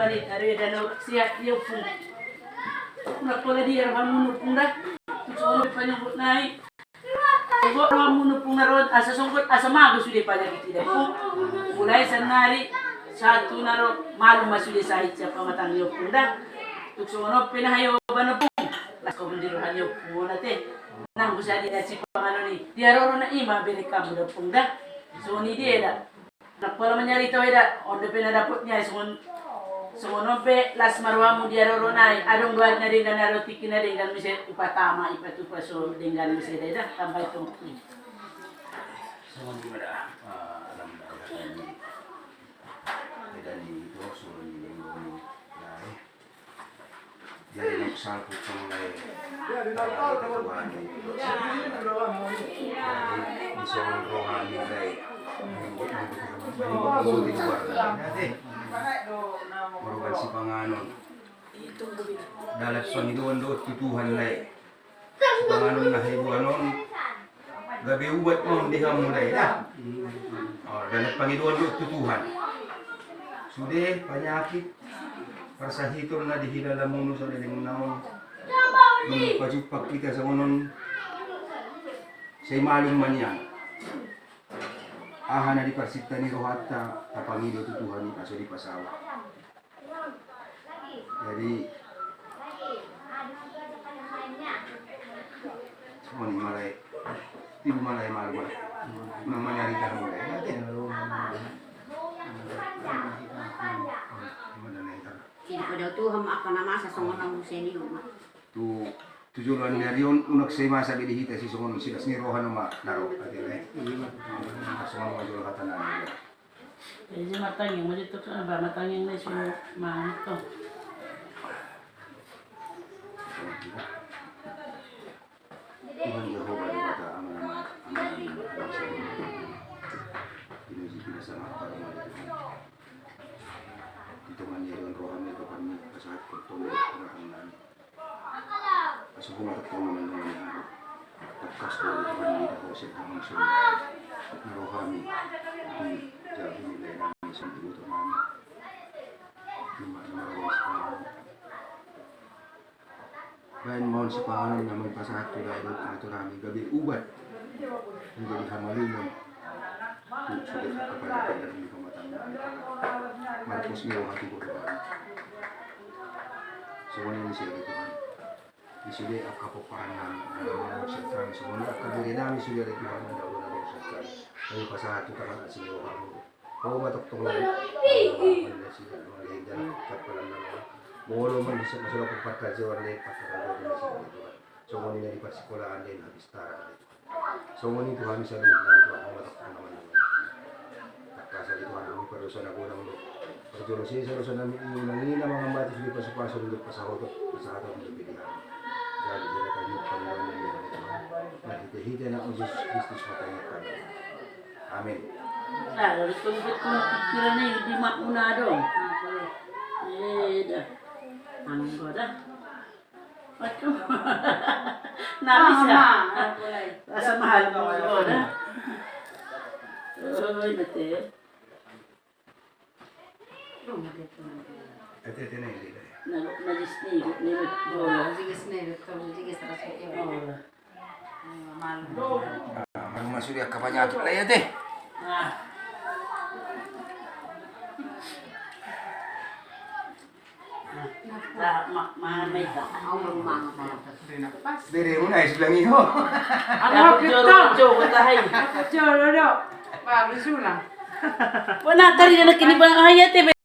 balik hari dan siap dia pun. Nak pula dia ramu pun dah. Sono panyambut naik. Kok ramu pun narod asa sungkut asa mago sudah panya kita dah. Mulai senari satu naro malu masuk sa itsa pamatang yo pun dah. Sono pinahayo bana pun. Las ko hindi hayo pun nate. Nang gusa dia si pangano ni. Dia roro na ima bini kamu dah pun dah. So ni dia dah. Nak pala manyari tahu dah, onda pinadapot niya sumunod pe las marwa mo diaro ronay adong guard na rin na rotiki na rin gan mise upatama ipatupa so dengan mise dah tambah itu. Semua di mana alam dan itu suruh ni jadi nak salpu mulai di soal rohani baik merupakan si panganon dalam panginoon doon tutuhan lay si panganon na hibuanon gabi ubat mo hindi ka mulay na dalam panginoon doon tutuhan sude panyakit para sa hitol na dihilala mo sa liling naon nung pagpag kita sa unon say malong man yan aha na di parsita ni Rohata kapangilo tutuhan ni kaso di pasawa. Jadi semua ni malay di malay malu namanya rita mulai natin Hindi ko daw tuham ako na masa sungon ng museni tu tujuan dari unak saya masa bidihita si sungon sila ni Rohan ma naro adile sungon ma jual hatanan Jadi matang yang mesti tu kan ba matang yang ni semua mah tu. Tuhan Yehova di mata aman ini sih sama para itu manjiran Rohan itu kami saat ketemu orang Subuh tertolong dengan podcast dari Tuhan di dalam sebuah langsung rohani di jalan nilai kami sendiri teman di mana sekarang lain mohon sepangalan namun pasal itu dari atau kami gabi ubat menjadi hamalunan itu sudah kepada dalam di pematang Markus Milo hati berdoa semuanya ini saya Tuhan isude akapoparan ng sentral semua kadiri namin sudah dari Tuhan ang daw na sentral ay pasahatu taman at sinuha mo kung matuktong na wala sila wala dan kapalan na molo man bisa masuk ke pakai jalan lek pakai dari sini Tuhan so mo ni di pasikulaan din habis tara so mo ni Tuhan bisa dari Tuhan ang matuktong naman takasa di Tuhan ang parusa na kulang mo perjulo siya sa rusa namin yung nangina mga mati sulit pasapasok ulit pasahotot pasahotot ng pilihan jadi dia kami panggil dia nah kita nak Yesus Kristus matangkan amin Dari tumpit ko pikiran ni di makuna dong. Dah. Anggo dah. Macam. Nabis ya. Asa mahal mo dah. Oh, nate. ete na hindi Nag-Disney, ni bola. Malu masuk dia kapanyakit lah ya teh. May ka. Dere mo na islang iho. Ano kita? Tahay. Jolo do. Baru sulang. Wala tari na kinibang ayat eh.